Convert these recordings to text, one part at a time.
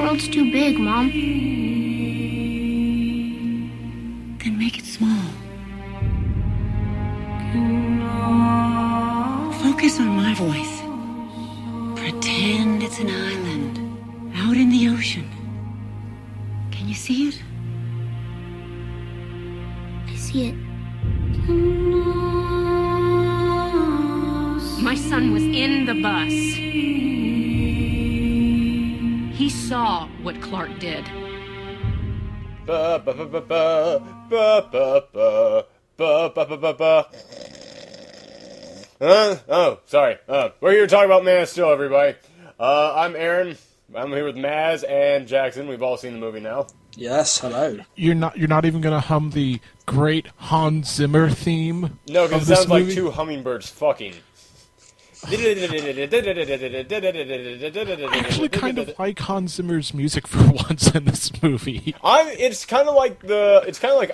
world's too big, Mom. Then make it small. Focus on my voice. Pretend it's an island out in the ocean. Can you see it? I see it. My son was in the bus. He saw what Clark did. Ba ba ba ba ba ba ba ba ba ba ba ba. Oh, sorry. We're here to talk about Man of Steel, everybody. I'm Aaron. I'm here with Maz and Jackson. We've all seen the movie now. Yes, hello. You're not even gonna hum the great Hans Zimmer theme. No, because of it sounds this movie? like two hummingbirds fucking. I actually kind of like Hans Zimmer's music for once in this movie. It's kind of like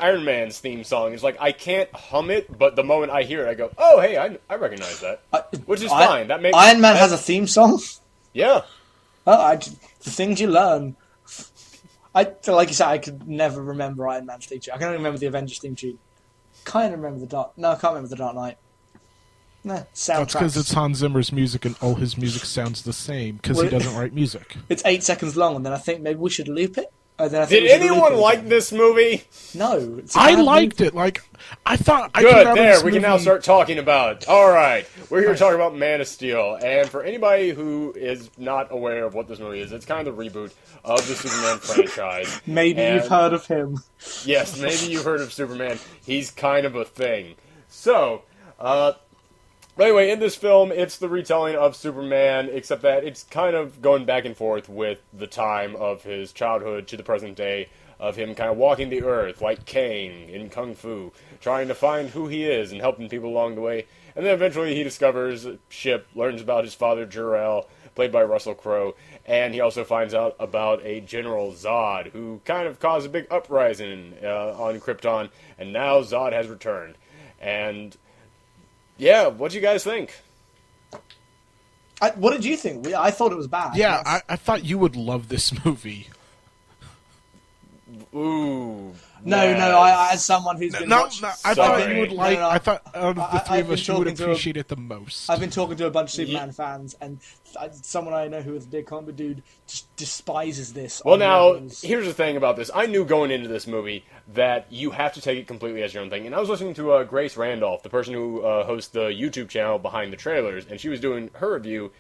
Iron Man's theme song. It's like I can't hum it, but the moment I hear it, I go, "Oh, hey, I recognize that," which is fine. That makes Iron Man has a theme song. Yeah. Oh, the things you learn. Like you said, I could never remember Iron Man's theme tune. I can only remember the Avengers theme tune. Kind of remember the Dark. No, I can't remember the Dark Knight. Nah, soundtracks. That's because it's Hans Zimmer's music and all his music sounds the same because he doesn't write music. It's 8 seconds long, and then I think maybe we should loop it. Did anyone like this movie? No. I liked it. Like, I thought... Good, there, we can now start talking about it. Alright, we're here to talk about Man of Steel, and for anybody who is not aware of what this movie is, it's kind of the reboot of the Superman franchise. Maybe you've heard of him. Yes, maybe you've heard of Superman. He's kind of a thing. So, anyway, in this film, it's the retelling of Superman, except that it's kind of going back and forth with the time of his childhood to the present day, of him kind of walking the earth like Kang in Kung Fu, trying to find who he is and helping people along the way. And then eventually he discovers a ship, learns about his father Jor-El, played by Russell Crowe, and he also finds out about a General Zod, who kind of caused a big uprising on Krypton, and now Zod has returned. And... yeah, what do you guys think? What did you think? I thought it was bad. Yeah, yes. I thought you would love this movie. Ooh. No, I as someone who's been watching... I thought you would like... I thought out of the three of us, you would talking to appreciate it the most. I've been talking to a bunch of Superman fans, and someone I know who is a big comic book dude just despises this. Well, now, here's the thing about this. I knew going into this movie that you have to take it completely as your own thing. And I was listening to Grace Randolph, the person who hosts the YouTube channel Behind the Trailers, and she was doing her review,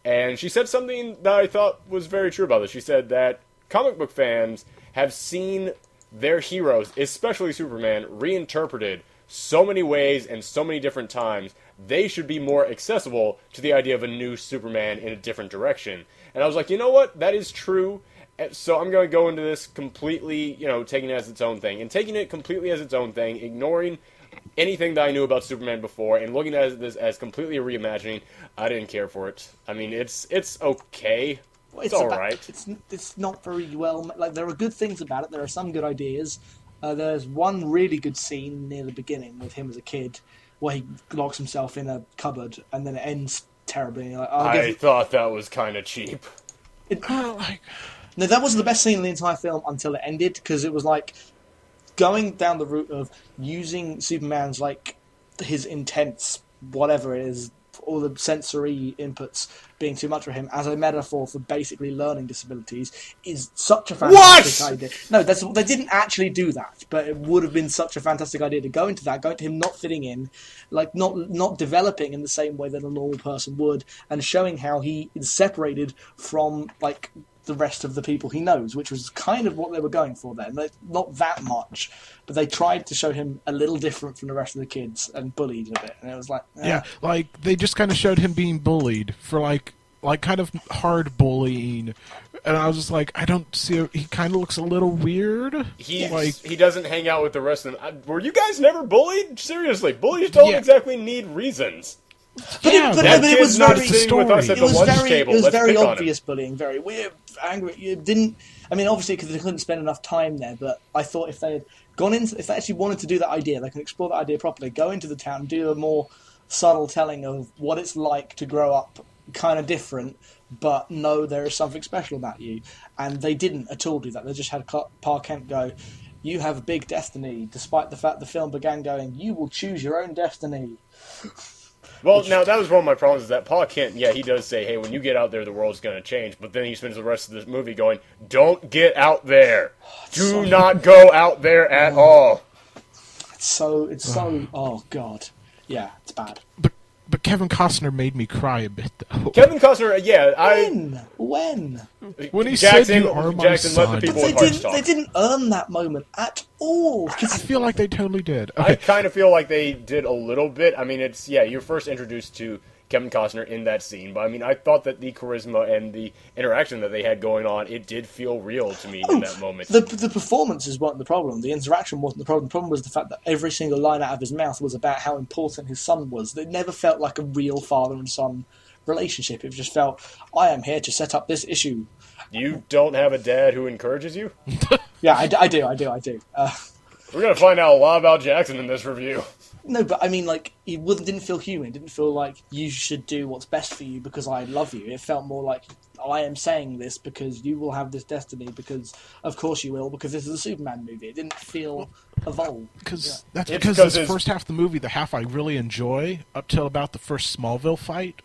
and she said something that I thought was very true about this. She said that comic book fans have seen their heroes, especially Superman, reinterpreted so many ways and so many different times. They should be more accessible to the idea of a new Superman in a different direction. And I was like, you know what? That is true. So I'm going to go into this completely, taking it as its own thing. And taking it completely as its own thing, ignoring anything that I knew about Superman before, and looking at this as completely a reimagining, I didn't care for it. I mean, it's okay. It's alright. It's not very well... Like, there are good things about it. There are some good ideas. There's one really good scene near the beginning with him as a kid where he locks himself in a cupboard, and then it ends terribly. I thought that was kind of cheap. No, that wasn't the best scene in the entire film until it ended, because it was like going down the route of using Superman's, like, his intense, whatever it is, all the sensory inputs being too much for him as a metaphor for basically learning disabilities is such a fantastic idea. No, they didn't actually do that, but it would have been such a fantastic idea to go into him not fitting in, like not developing in the same way that a normal person would, and showing how he is separated from, like, the rest of the people he knows, which was kind of what they were going for then. Not that much, but they tried to show him a little different from the rest of the kids and bullied a bit, and it was like... Yeah, like, they just kind of showed him being bullied for, like kind of hard bullying, and I was just like, I don't see... He kind of looks a little weird. He doesn't hang out with the rest of them. Were you guys never bullied? Seriously, bullies don't exactly need reasons. But it was not very sitting with us at the lunch table. It was Let's very pick on obvious him. bullying. Very weird, angry. You didn't. I mean, obviously, because they couldn't spend enough time there. But I thought if they had gone into, if they actually wanted to do that idea, they can explore that idea properly. Go into the town, do a more subtle telling of what it's like to grow up kind of different, but no, there is something special about you. And they didn't at all do that. They just had Pa Kent go, you have a big destiny, despite the fact the film began going, you will choose your own destiny. Well, now, that was one of my problems, is that Pa Kent, yeah, he does say, hey, when you get out there, the world's going to change. But then he spends the rest of this movie going, don't get out there. Do not go out there at all. It's so, oh, God. Yeah, it's bad. But Kevin Costner made me cry a bit, though. Kevin Costner, yeah, When? When he Jackson, said, you are my Jackson, son. let the people They with hearts didn't, talk. they didn't earn that moment at all. I feel like they totally did. I Okay. kind of feel like they did a little bit. I mean, it's, yeah, you're first introduced to Kevin Costner in that scene, but I mean, I thought that the charisma and the interaction that they had going on, it did feel real to me in that moment. The performances weren't the problem. The interaction wasn't the problem. The problem was the fact that every single line out of his mouth was about how important his son was. It never felt like a real father and son relationship. It just felt, I am here to set up this issue. You don't have a dad who encourages you? Yeah, I do. We're going to find out a lot about Jackson in this review. No, but I mean, like, it didn't feel human. It didn't feel like you should do what's best for you because I love you. It felt more like, I am saying this because you will have this destiny, because of course you will, because this is a Superman movie. It didn't feel evolved. That's It's because because this it's- first half of the movie, the half I really enjoy, up till about the first Smallville fight,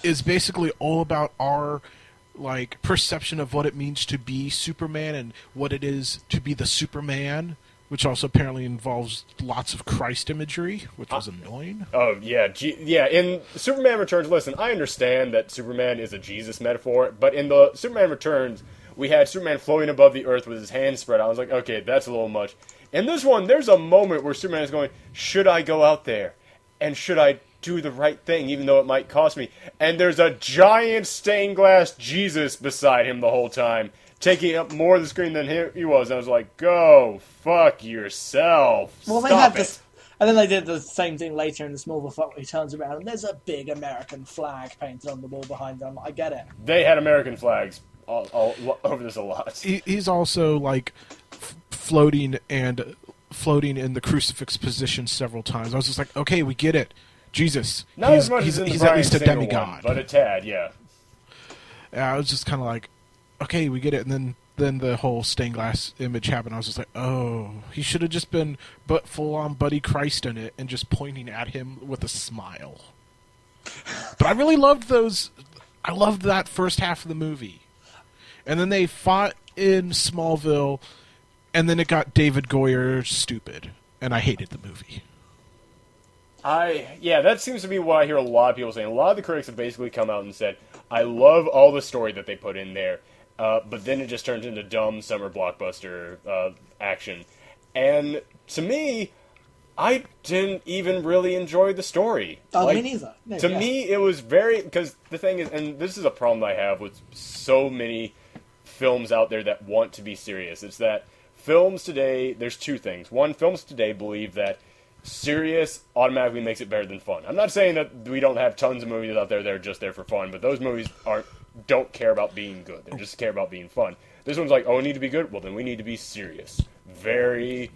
is basically all about our like perception of what it means to be Superman and what it is to be the Superman, which also apparently involves lots of Christ imagery, which was annoying. Oh, yeah. Yeah, in Superman Returns, listen, I understand that Superman is a Jesus metaphor, but in the Superman Returns, we had Superman floating above the earth with his hands spread out. I was like, okay, that's a little much. In this one, there's a moment where Superman is going, should I go out there? And should I do the right thing, even though it might cost me? And there's a giant stained glass Jesus beside him the whole time, taking up more of the screen than he was. And I was like, go fuck yourself. Well, they Stop had it. this, and then they did the same thing later in the Smallville fight where he turns around and there's a big American flag painted on the wall behind them. I get it. They had American flags all over this a lot. He's also like floating in the crucifix position several times. I was just like, okay, we get it. Jesus, Not as much he's as in the at Bryan least a Singer demigod. one, but a tad, yeah. I was just kind of like, okay, we get it. And then the whole stained glass image happened. I was just like, oh, he should have just been full on Buddy Christ in it and just pointing at him with a smile. But I really loved those. I loved that first half of the movie. And then they fought in Smallville, and then it got David Goyer stupid, and I hated the movie. Yeah, that seems to be what I hear a lot of people saying. A lot of the critics have basically come out and said, I love all the story that they put in there, but then it just turns into dumb summer blockbuster action. And to me, I didn't even really enjoy the story. Oh, Like, me neither. No, to yeah. me, it was very... Because the thing is, and this is a problem I have with so many films out there that want to be serious, it's that films today, there's two things. One, films today believe that serious automatically makes it better than fun. I'm not saying that we don't have tons of movies out there that are just there for fun, but those movies don't care about being good. They just care about being fun. This one's like, oh, we need to be good? Well, then we need to be serious. Very,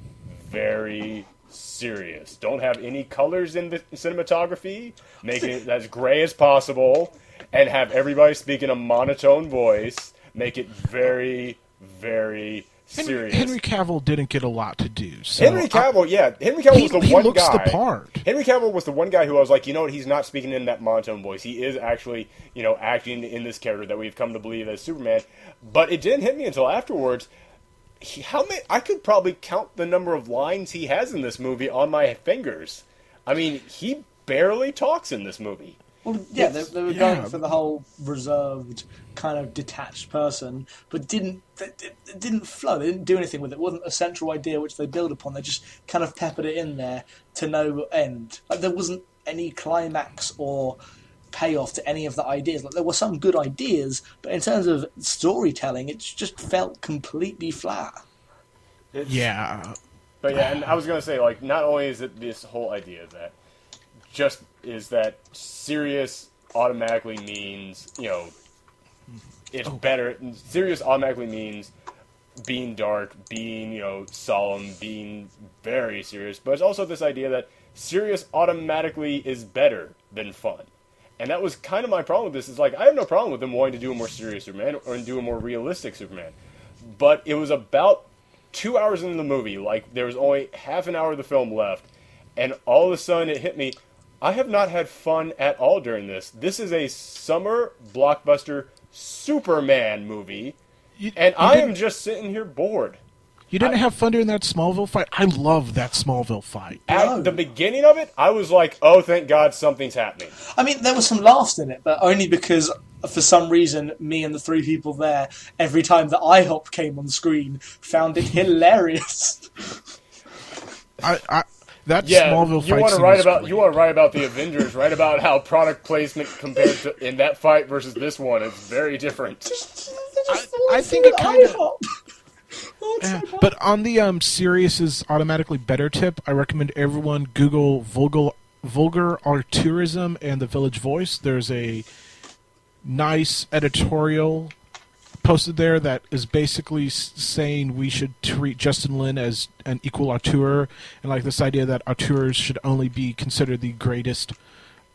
very serious. Don't have any colors in the cinematography. Make it as gray as possible. And have everybody speak in a monotone voice. Make it very, very serious. Henry Cavill didn't get a lot to do. So Henry Cavill was the he one looks guy. the part. Henry Cavill was the one guy who I was like, you know what, he's not speaking in that monotone voice. He is actually, acting in this character that we've come to believe as Superman. But it didn't hit me until afterwards. I could probably count the number of lines he has in this movie on my fingers. I mean, he barely talks in this movie. Well, yeah, they were going for the whole reserved, kind of detached person, but it didn't flow. They didn't do anything with it. It wasn't a central idea which they build upon. They just kind of peppered it in there to no end. Like, there wasn't any climax or payoff to any of the ideas. Like, there were some good ideas, but in terms of storytelling, it just felt completely flat. Yeah. But yeah, and I was going to say, like, not only is it this whole idea that serious automatically means, it's better. Serious automatically means being dark, being, solemn, being very serious. But it's also this idea that serious automatically is better than fun. And that was kind of my problem with this. Is like, I have no problem with them wanting to do a more serious Superman or do a more realistic Superman. But it was about 2 hours into the movie, like there was only half an hour of the film left, and all of a sudden it hit me. I have not had fun at all during this. This is a summer blockbuster Superman movie, and I am just sitting here bored. You didn't have fun during that Smallville fight? I love that Smallville fight. At the beginning of it, I was like, oh, thank God something's happening. I mean, there were some laughs in it, but only because, for some reason, me and the three people there, every time that IHOP came on screen, found it hilarious. That Yeah, Smallville you fight want to scene write was about great. you want to write about the Avengers, write about how product placement compared to in that fight versus this one is very different. I think it kind of... IHOP. Oh, it's Yeah, so bad. but on the serious is automatically better tip, I recommend everyone Google vulgar Arturism and the Village Voice. There's a nice editorial posted there that is basically saying we should treat Justin Lin as an equal auteur, and like this idea that auteurs should only be considered the greatest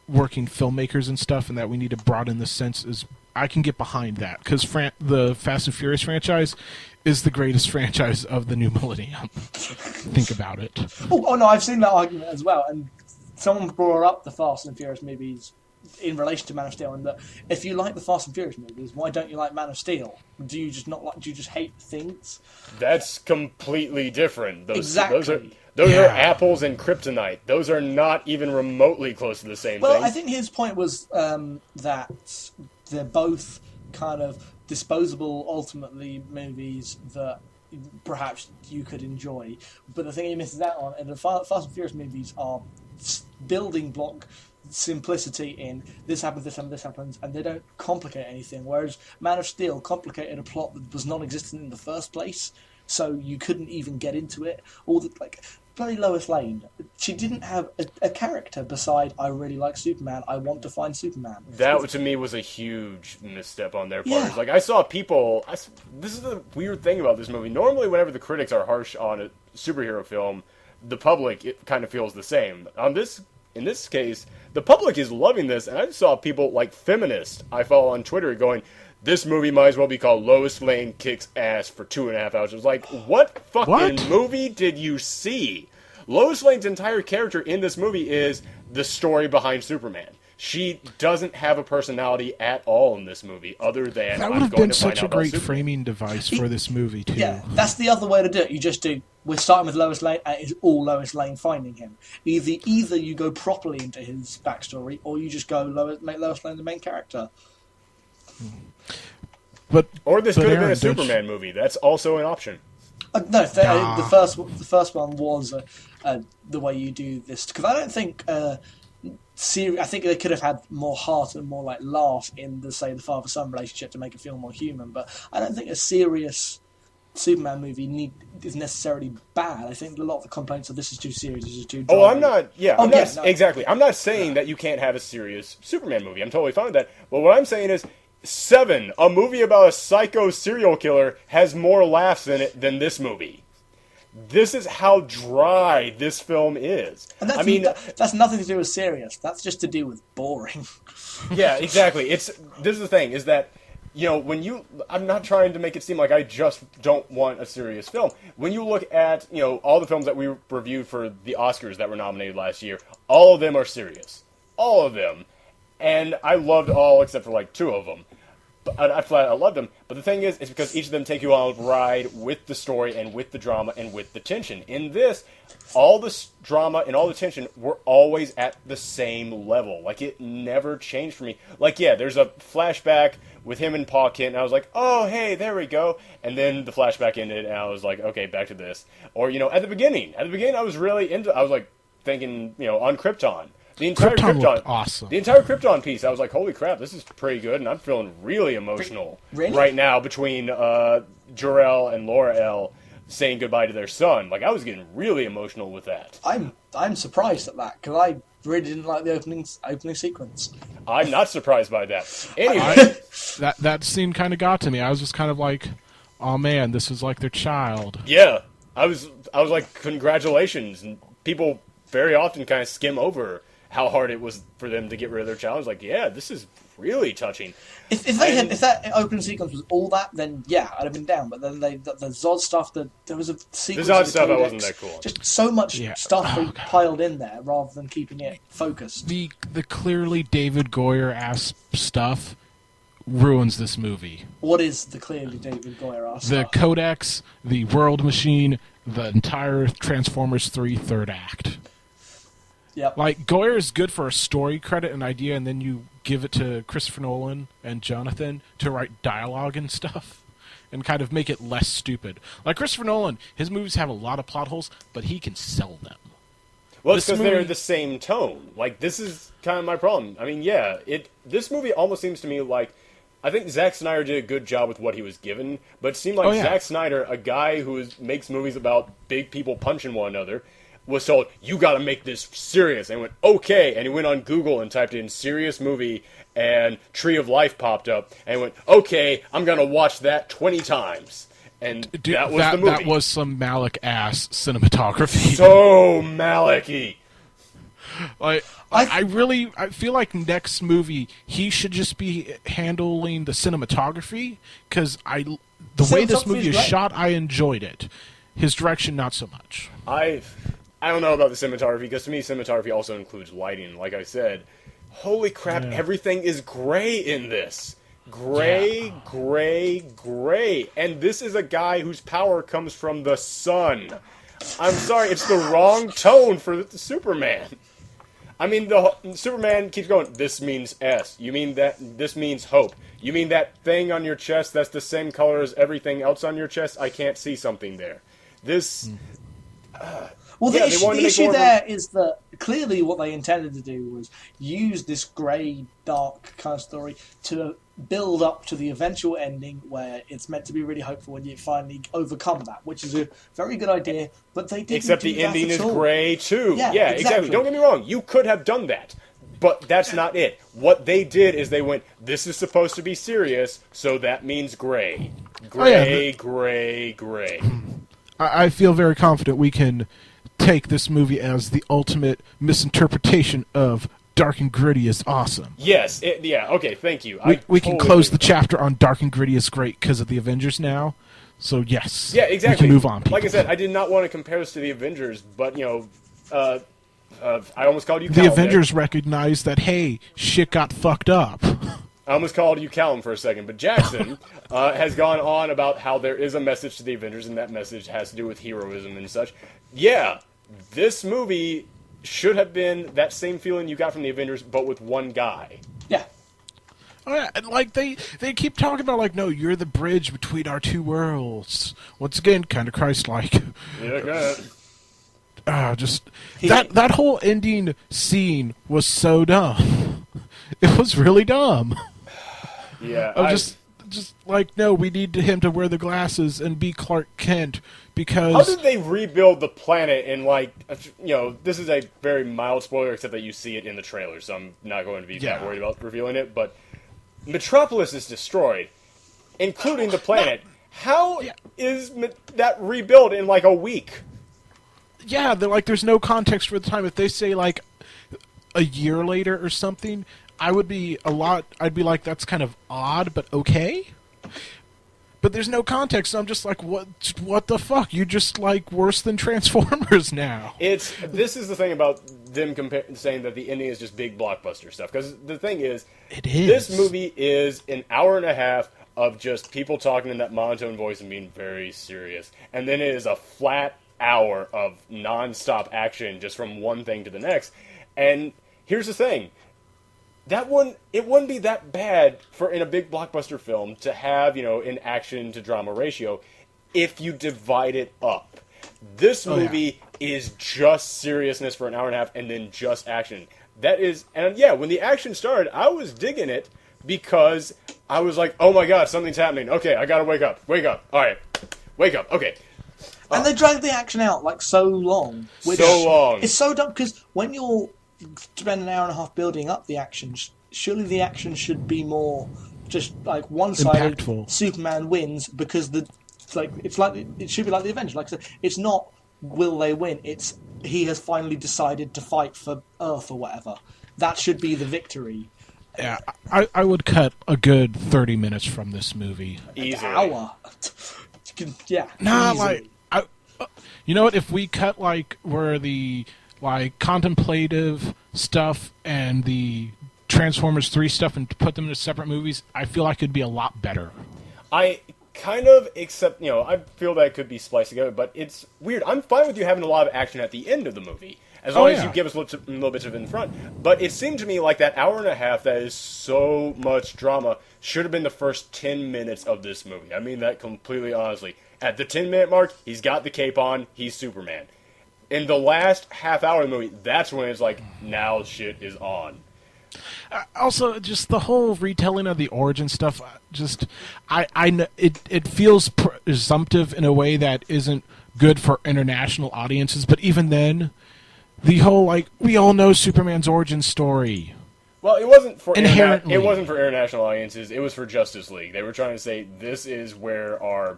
working filmmakers and stuff, and that we need to broaden the sense. Is I can get behind that because the Fast and Furious franchise is the greatest franchise of the new millennium. Think about it. Oh no, I've seen that argument as well, and someone brought up the Fast and Furious movies in relation to Man of Steel, and that if you like the Fast and Furious movies, why don't you like Man of Steel? Do you just not like? Do you just hate things? That's completely different. Exactly. Those Yeah. are apples and kryptonite. Those are not even remotely close to the same Well, thing. I think his point was that they're both kind of disposable, ultimately, movies that perhaps you could enjoy. But the thing he misses out on, and the Fast and Furious movies are building block simplicity in this happens, this happens, this happens, and they don't complicate anything. Whereas Man of Steel complicated a plot that was non-existent in the first place, so you couldn't even get into it. All the bloody Lois Lane, she didn't have a character beside I really like Superman, I want to find Superman. That to me was a huge misstep on their part. Yeah. It's like I saw people. This is the weird thing about this movie. Normally, whenever the critics are harsh on a superhero film, the public it kind of feels the same. In this case, the public is loving this, and I saw people like feminists I follow on Twitter going, "This movie might as well be called Lois Lane Kicks Ass for 2.5 hours." I was like, what fucking movie did you see? Lois Lane's entire character in this movie is the story behind Superman. She doesn't have a personality at all in this movie, other than That would I'm have going been to find such a out about great Superman. framing device for this movie, too. Yeah, that's the other way to do it. You just do, we're starting with Lois Lane, and it's all Lois Lane finding him. Either you go properly into his backstory, or you just go make Lois Lane the main character. Or this could have been Aaron, a Superman movie. That's also an option. No, the first one was the way you do this, because I don't think I think they could have had more heart and more like laugh in the father-son relationship to make it feel more human. But I don't think a serious Superman movie is necessarily bad. I think a lot of the complaints of this is too serious, this is too dry. Oh, I'm not. Yeah, Oh, I'm yeah, not, no. exactly. I'm not saying that you can't have a serious Superman movie. I'm totally fine with that. But what I'm saying is, Seven, a movie about a psycho serial killer, has more laughs in it than this movie. This is how dry this film is. And that's nothing to do with serious. That's just to do with boring. Yeah, exactly. This is the thing, is that, I'm not trying to make it seem like I just don't want a serious film. When you look at, all the films that we reviewed for the Oscars that were nominated last year, all of them are serious. All of them. And I loved all except for like two of them. I loved them. But the thing is, it's because each of them take you on a ride with the story and with the drama and with the tension. In this, all the drama and all the tension were always at the same level. Like, it never changed for me. Like, yeah, there's a flashback with him and Pa Kent, and I was like, oh, hey, there we go. And then the flashback ended, and I was like, okay, back to this. Or, at the beginning I was really I was like thinking, on Krypton. The entire Krypton Krypton, looked awesome. The entire Krypton piece, I was like, holy crap, this is pretty good, and I'm feeling really emotional right now between Jor-El and Laura-El saying goodbye to their son. Like, I was getting really emotional with that. I'm surprised at that, because I really didn't like the opening sequence. I'm not surprised by that. Anyway. That scene kind of got to me. I was just kind of like, oh man, this is like their child. Yeah. I was like, congratulations. And people very often kind of skim over how hard it was for them to get rid of their challenge. Like, yeah, this is really touching. If that opening sequence was all that, then yeah, I'd have been down. But then the Zod stuff, there was a sequence. The Zod of stuff, Codex, wasn't that cool. Just so much stuff piled in there rather than keeping it focused. The clearly David Goyer-ass stuff ruins this movie. What is the clearly David Goyer-ass The stuff? Codex, the World Machine, the entire Transformers 3 third act. Yep. Like, Goyer is good for a story credit and idea, and then you give it to Christopher Nolan and Jonathan to write dialogue and stuff and kind of make it less stupid. Like, Christopher Nolan, his movies have a lot of plot holes, but he can sell them. Well, it's because they're the same tone. Like, this is kind of my problem. I mean, yeah, this movie almost seems to me like, I think Zack Snyder did a good job with what he was given, but it seemed like Zack Snyder, a guy who makes movies about big people punching one another, was told, you gotta make this serious, and went, okay, and he went on Google and typed in serious movie, and Tree of Life popped up, and went, okay, I'm gonna watch that 20 times. And Dude, that was the movie. That was some Malick-ass cinematography. So Malick-y. Like, I feel like next movie he should just be handling the cinematography, because the way this movie is shot, I enjoyed it. His direction, not so much. I don't know about the cinematography, because to me, cinematography also includes lighting. Like I said, holy crap, everything is gray in this. Gray. And this is a guy whose power comes from the sun. I'm sorry, it's the wrong tone for Superman. I mean, Superman keeps going, this means S. You mean that, this means hope. You mean that thing on your chest that's the same color as everything else on your chest? I can't see something there. This... Well, the issue there is that clearly what they intended to do was use this grey, dark kind of story to build up to the eventual ending where it's meant to be really hopeful and you finally overcome that, which is a very good idea, but they didn't Except do the ending is all. grey, too. Yeah, exactly. Don't get me wrong. You could have done that. But that's not it. What they did is they went, this is supposed to be serious, so that means gray. Gray. I feel very confident we can take this movie as the ultimate misinterpretation of Dark and Gritty is awesome. Yes, okay, thank you. We can close the chapter on Dark and Gritty is great because of the Avengers now, so yes. Yeah, exactly. We can move on, people. Like I said, I did not want to compare this to the Avengers, but, I almost called you The Callum Avengers there. recognized that, hey, shit got fucked up. I almost called you Callum for a second, but Jackson has gone on about how there is a message to the Avengers, and that message has to do with heroism and such. Yeah, this movie should have been that same feeling you got from the Avengers, but with one guy. Yeah. Oh, yeah, and like they keep talking about like, no, you're the bridge between our two worlds. Once again, kind of Christ-like. Yeah, that whole ending scene was so dumb. It was really dumb. Yeah, just like, no, we need him to wear the glasses and be Clark Kent because... How did they rebuild the planet in, this is a very mild spoiler, except that you see it in the trailer, so I'm not going to be that worried about revealing it, but Metropolis is destroyed, including the planet. How is that rebuilt in, a week? Yeah, there's no context for the time. If they say, a year later or something... I'd be like, that's kind of odd, but okay. But there's no context, so I'm just like, what the fuck? You're just, worse than Transformers now. This is the thing about them saying that the ending is just big blockbuster stuff, because the thing is, this movie is an hour and a half of just people talking in that monotone voice and being very serious, and then it is a flat hour of non-stop action just from one thing to the next, and here's the thing. It wouldn't be that bad in a big blockbuster film to have, an action to drama ratio if you divide it up. This movie is just seriousness for an hour and a half and then just action. When the action started, I was digging it because I was like, oh my god, something's happening. Okay, I gotta wake up. Alright, wake up, okay. And they dragged the action out, so long. So long. It's so dumb, because when you're spend an hour and a half building up the action, surely the action should be more just one-sided. Impactful. Superman wins because it should be like the Avengers. Like I said, it's not will they win, it's he has finally decided to fight for Earth or whatever. That should be the victory. Yeah, I would cut a good 30 minutes from this movie. Easily. An hour. Yeah. Nah, easily. you know what? If we cut like where the like contemplative stuff and the Transformers 3 stuff and put them into separate movies, I feel like it'd be a lot better. I kind of accept, I feel that it could be spliced together, but it's weird. I'm fine with you having a lot of action at the end of the movie, as long as you give us little bits of it in front. But it seemed to me like that hour and a half that is so much drama should have been the first 10 minutes of this movie. I mean that completely honestly. At the 10-minute mark, he's got the cape on, he's Superman. In the last half hour of the movie, that's when it's like, now shit is on. Also, just the whole retelling of the origin stuff, I know it feels presumptive in a way that isn't good for international audiences. But even then, the whole like we all know Superman's origin story. Well, it wasn't for Inherently. it wasn't for international audiences. It was for Justice League. They were trying to say this is where our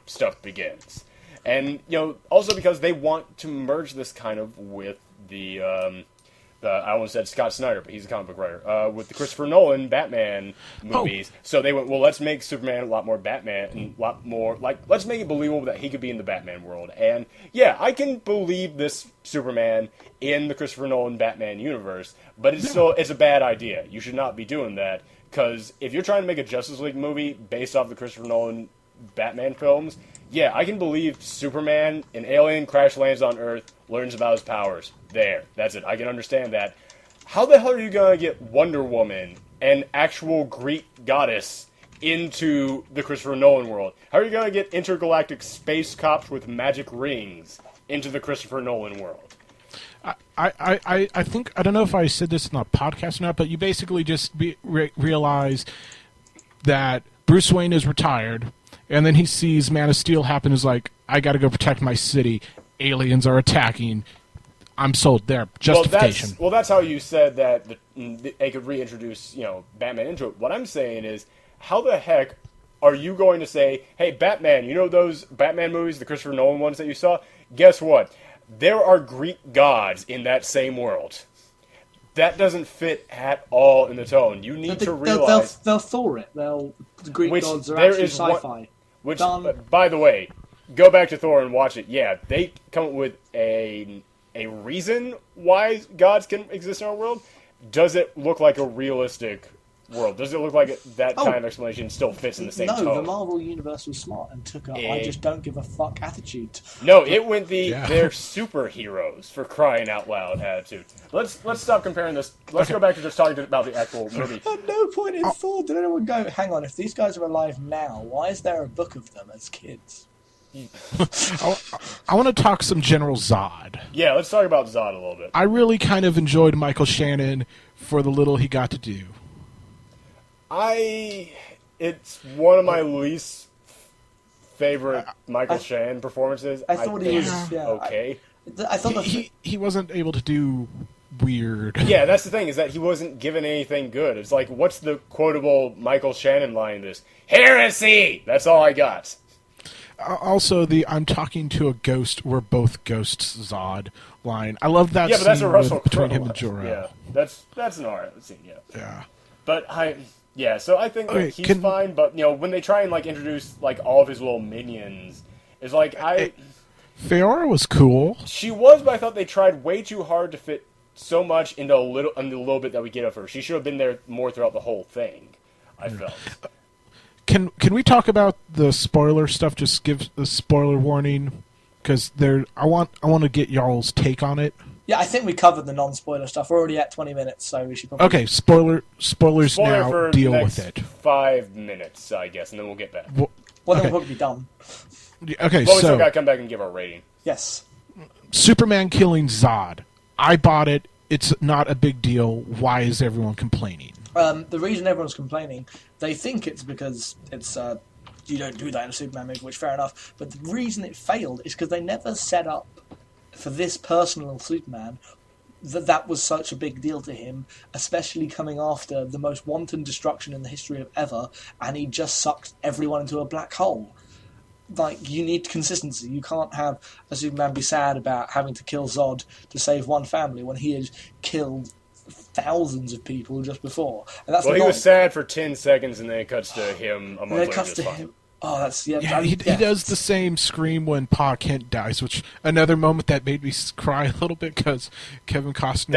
stuff begins, and also because they want to merge this kind of with the I almost said Scott Snyder, but he's a comic book writer, with the Christopher Nolan Batman movies. So they went, well, let's make Superman a lot more Batman, and a lot more, let's make it believable that he could be in the Batman world. And, yeah, I can believe this Superman in the Christopher Nolan Batman universe, but it's a bad idea. You should not be doing that, because if you're trying to make a Justice League movie based off the Christopher Nolan Batman films, yeah, I can believe Superman, an alien, crash lands on Earth, learns about his powers. There. That's it. I can understand that. How the hell are you going to get Wonder Woman, an actual Greek goddess, into the Christopher Nolan world? How are you going to get intergalactic space cops with magic rings into the Christopher Nolan world? I think, I don't know if I said this in the podcast or not, but you basically just realize that Bruce Wayne is retired, and then he sees Man of Steel happen, is like, I got to go protect my city. Aliens are attacking. I'm sold there. Justification. Well, that's how you said that they could reintroduce, Batman into it. What I'm saying is, how the heck are you going to say, hey, Batman, you know those Batman movies, the Christopher Nolan ones that you saw? Guess what? There are Greek gods in that same world. That doesn't fit at all in the tone. You need to realize... They'll Thor it. The Greek gods are actually sci-fi. By the way, go back to Thor and watch it. Yeah, they come up with a reason why gods can exist in our world. Does it look like a realistic world? Does it look like that kind of explanation still fits in the same tone? No, the Marvel Universe was smart and took a I just don't give a fuck attitude. No, it went they're superheroes, for crying out loud attitude. Let's stop comparing this. Let's go back to just talking about the actual movie. At no point in Thor did anyone go, hang on, if these guys are alive now, why is there a book of them as kids? I want to talk some General Zod. Yeah, let's talk about Zod a little bit. I really kind of enjoyed Michael Shannon for the little he got to do. It's one of my least favorite Michael Shannon performances. I thought he was okay. I thought he wasn't able to do weird. Yeah, that's the thing, is that he wasn't given anything good. It's like, what's the quotable Michael Shannon line in this? Heresy! That's all I got. Also, the "I'm talking to a ghost, we're both ghosts" Zod line. I love that. Yeah, but that's a Russell between Crowe him and line. Jor-El. Yeah, that's an alright scene. Yeah. Yeah. But so I think that he's fine. But when they try and introduce all of his little minions, it's like Feora was cool. She was, but I thought they tried way too hard to fit so much into the little bit that we get of her. She should have been there more throughout the whole thing, I felt. Can we talk about the spoiler stuff? Just give a spoiler warning, because I want to get y'all's take on it. Yeah, I think we covered the non-spoiler stuff. We're already at 20 minutes, so we should probably... Okay, spoilers Spoiler now. for Deal the with next it. 5 minutes, I guess, and then we'll get back. Well, then we'll probably be done. Okay, Well, we still gotta come back and give our rating. Yes. Superman killing Zod. I bought it. It's not a big deal. Why is everyone complaining? The reason everyone's complaining, they think it's because it's you don't do that in a Superman movie, which fair enough. But the reason it failed is because they never set up for this personal Superman that was such a big deal to him, especially coming after the most wanton destruction in the history of ever, and he just sucked everyone into a black hole. like, you need consistency. You can't have a Superman be sad about having to kill Zod to save one family when he had killed thousands of people just before. And that's Well, he was sad for 10 seconds, and then it cuts to him a month later. cuts to him. Oh, that's He does the same scream when Pa Kent dies, which another moment that made me cry a little bit because Kevin Costner.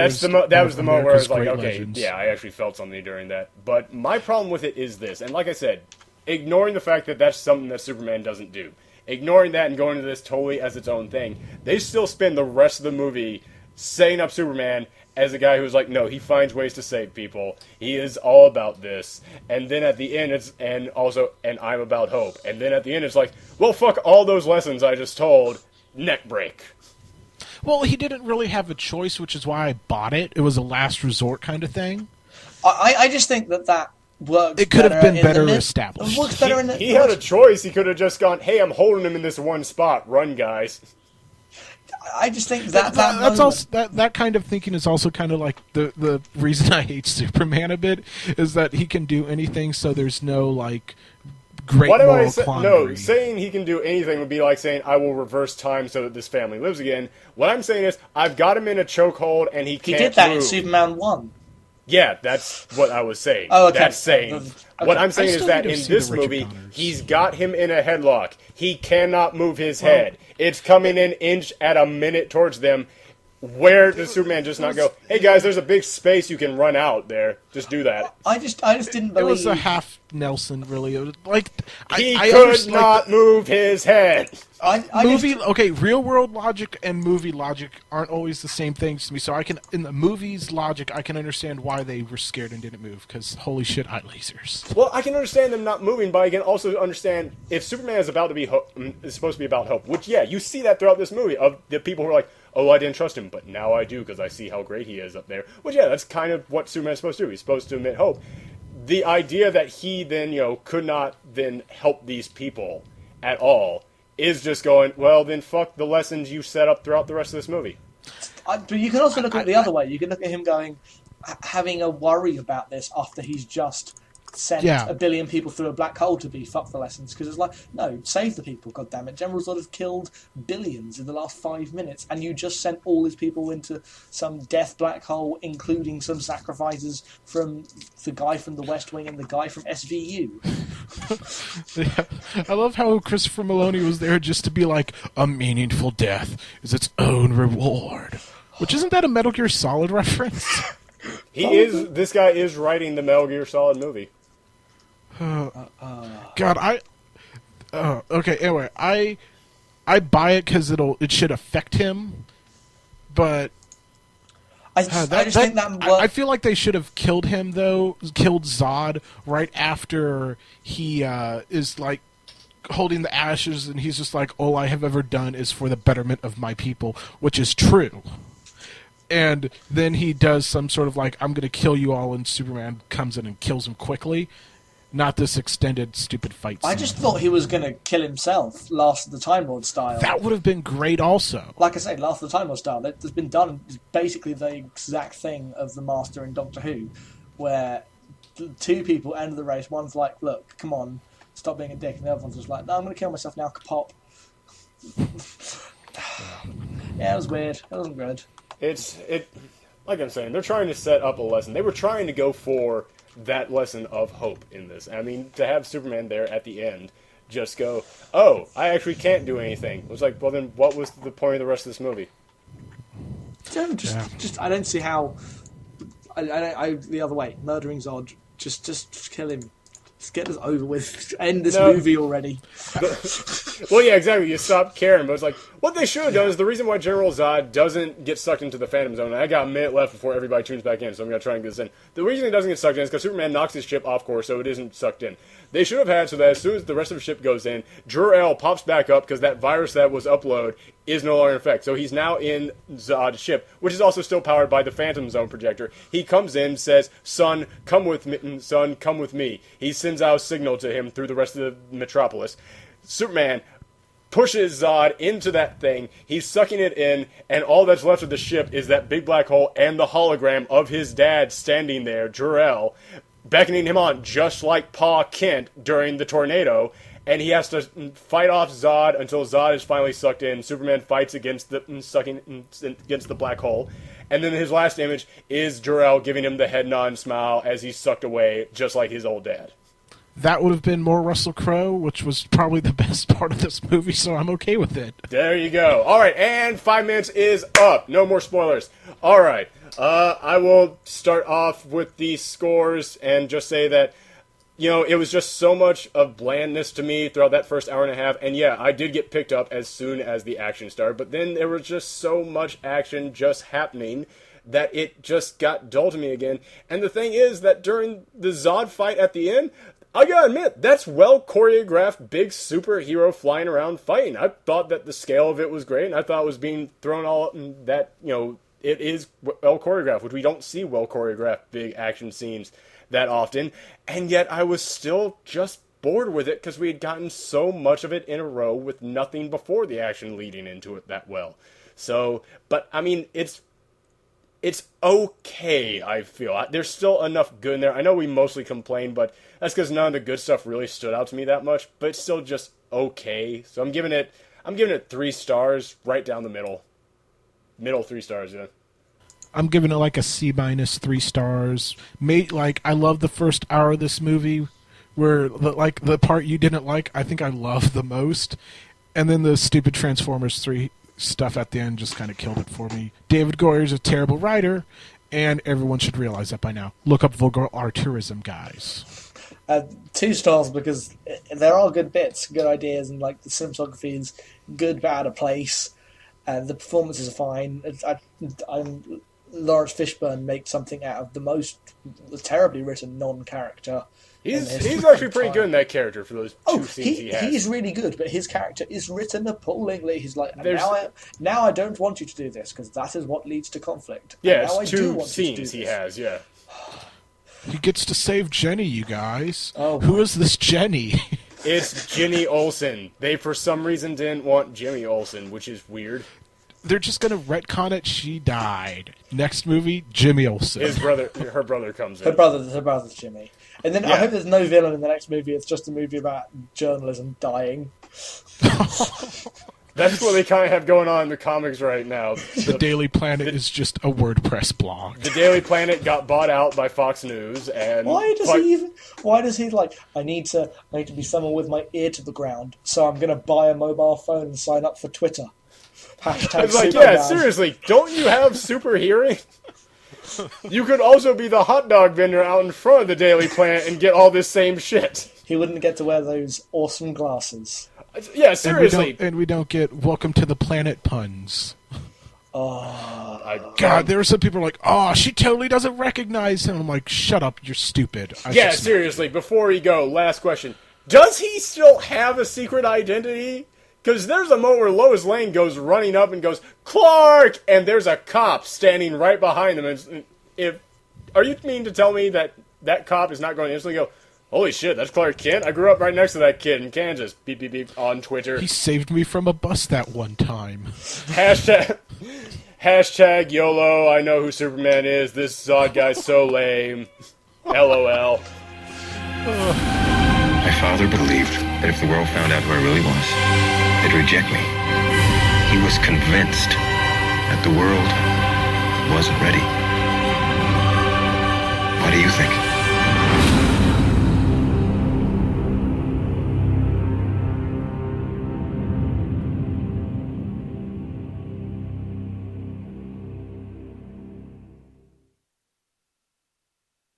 That was the moment where I was like, okay, legends. yeah, I actually felt something during that. But my problem with it is this, and like I said, ignoring the fact that that's something that Superman doesn't do, ignoring that and going to this totally as its own thing, they still spend the rest of the movie setting up Superman as a guy who's like, no, he finds ways to save people. He is all about this. And then at the end, and I'm about hope. And then at the end, it's like, well, fuck all those lessons I just told. Neck break. Well, he didn't really have a choice, which is why I bought it. It was a last resort kind of thing. I just think that works. It could have been better established. It works better He had a choice. He could have just gone, hey, I'm holding him in this one spot. Run, guys. I just think that kind of thinking is also kind of like the reason I hate Superman a bit is that he can do anything, so there's no like great moral quandary. No, saying he can do anything would be like saying I will reverse time so that this family lives again. What I'm saying is I've got him in a chokehold and he can't He did that move. in Superman 1. Yeah, that's what I was saying. Oh, okay. That's saying. Okay. What I'm saying I is still that need to in see this the Richard movie, Donners. he's got him in a headlock. He cannot move his head. It's coming an inch at a minute towards them. Where does Superman just not go, hey guys, there's a big space you can run out there. Just do that. I just didn't believe... It was a half Nelson, really. It was like He could not move his head. Real world logic and movie logic aren't always the same things to me. So in the movie's logic, I can understand why they were scared and didn't move. Because holy shit, eye lasers. Well, I can understand them not moving, but I can also understand if Superman is about to be is supposed to be about hope. Which, yeah, you see that throughout this movie of the people who are like, oh, I didn't trust him, but now I do because I see how great he is up there. Which, yeah, that's kind of what Superman's supposed to do. He's supposed to admit hope. The idea that he then, could not then help these people at all is just going, well, then fuck the lessons you set up throughout the rest of this movie. But you can also look at it the other way. You can look at him having a worry about this after he's just sent a billion people through a black hole to be fuck the lessons, because it's like, no, save the people, goddammit. General Zod has killed billions in the last 5 minutes, and you just sent all these people into some death black hole, including some sacrifices from the guy from the West Wing and the guy from SVU. Yeah. I love how Christopher Maloney was there just to be like, a meaningful death is its own reward. Which, isn't that a Metal Gear Solid reference? This guy is writing the Metal Gear Solid movie. God, okay, anyway, I buy it because it should affect him, but I think that I feel like they should have killed him, though, killed Zod right after he is like holding the ashes and he's just like, all I have ever done is for the betterment of my people, which is true. And then he does some sort of like, I'm going to kill you all, and Superman comes in and kills him quickly. Not this extended, stupid fight scene. I just thought he was going to kill himself, Last of the Time Lord style. That would have been great also. Like I say, Last of the Time Lord style. That's been done. It's basically the exact thing of the Master in Doctor Who, where the two people end the race. One's like, look, come on, stop being a dick. And the other one's just like, no, I'm going to kill myself now, kapop. Yeah, it was weird. It wasn't good. Like I'm saying, they're trying to set up a lesson. They were trying to go for that lesson of hope in this. I mean, to have Superman there at the end just go, oh, I actually can't do anything. It was like, well, then what was the point of the rest of this movie? Just I don't see how. I the other way, murdering Zod. Just kill him. Just get this over with. End this movie already. Well, yeah, exactly. You stop caring, but it's like, what they should have done is the reason why General Zod doesn't get sucked into the Phantom Zone, and I got a minute left before everybody tunes back in, so I'm going to try and get this in. The reason he doesn't get sucked in is because Superman knocks his ship off course, so it isn't sucked in. They should have had so that as soon as the rest of the ship goes in, Jor-El pops back up because that virus that was uploaded is no longer in effect. So he's now in Zod's ship, which is also still powered by the Phantom Zone projector. He comes in, says, son, come with me. Son, come with me. He sends out a signal to him through the rest of the metropolis. Superman pushes Zod into that thing. He's sucking it in, and all that's left of the ship is that big black hole and the hologram of his dad standing there, Jor-El, beckoning him on, just like Pa Kent during the tornado. and he has to fight off Zod until Zod is finally sucked in. Superman fights against against the black hole, and then his last image is Jor-El giving him the head nod and smile as he's sucked away, just like his old dad. That would have been more Russell Crowe, which was probably the best part of this movie, so I'm okay with it. There you go. All right, and 5 minutes is up. No more spoilers. All right, I will start off with the scores and just say that, you know, it was just so much of blandness to me throughout that first hour and a half. And yeah, I did get picked up as soon as the action started, but then there was just so much action just happening that it just got dull to me again. And the thing is that during the Zod fight at the end, I gotta admit, that's well choreographed, big superhero flying around fighting. I thought that the scale of it was great, and I thought it was being thrown all in that, you know, it is well choreographed, which we don't see well choreographed big action scenes that often. And yet I was still just bored with it because we had gotten so much of it in a row with nothing before the action leading into it that well. So, but I mean, it's okay, I feel. There's still enough good in there. I know we mostly complain, but that's because none of the good stuff really stood out to me that much. But it's still just okay. So I'm giving it 3 stars, right down the middle. Middle 3 stars, yeah. I'm giving it like a C minus 3 stars. I love the first hour of this movie, where the part you didn't like, I think I love the most, and then the stupid Transformers 3 stuff at the end just kind of killed it for me. David Goyer's a terrible writer, and everyone should realize that by now. Look up vulgar tourism, guys. 2 stars because there are good bits, good ideas, and like the cinematography is good but out of place, and the performances are fine. Lawrence Fishburne makes something out of the most terribly written non-character. He's actually pretty good in that character for those 2 scenes he has. He's really good, but his character is written appallingly. He's like, now I don't want you to do this, because that is what leads to conflict. Yeah, it's 2 scenes he has, yeah. He gets to save Jenny, you guys. Oh, who is this Jenny? It's Ginny Olsen. They, for some reason, didn't want Jimmy Olsen, which is weird. They're just going to retcon it. She died. Next movie, Jimmy Olsen. Her brother comes in. Her brother's Jimmy. And then I hope there's no villain in the next movie. It's just a movie about journalism dying. That's what they kind of have going on in the comics right now. The Daily Planet is just a WordPress blog. The Daily Planet got bought out by Fox News, and Why does he like? I need to be someone with my ear to the ground, so I'm going to buy a mobile phone and sign up for Twitter. Hashtag it's like, Superman. yeah, seriously, don't you have super hearing? You could also be the hot dog vendor out in front of the Daily Planet and get all this same shit. He wouldn't get to wear those awesome glasses. Yeah, seriously. And we don't get Welcome to the Planet puns. Oh, God, there were some people like, oh, she totally doesn't recognize him. I'm like, shut up, you're stupid. Yeah, seriously, before we go, last question. Does he still have a secret identity? Because there's a moment where Lois Lane goes running up and goes, Clark! And there's a cop standing right behind him. And are you mean to tell me that that cop is not going to instantly go, holy shit, that's Clark Kent? I grew up right next to that kid in Kansas. Beep, beep, beep, on Twitter. He saved me from a bus that one time. Hashtag YOLO, I know who Superman is. This Zod guy's so lame. LOL. My father believed that if the world found out who I really was, they'd reject me. He was convinced that the world wasn't ready. What do you think?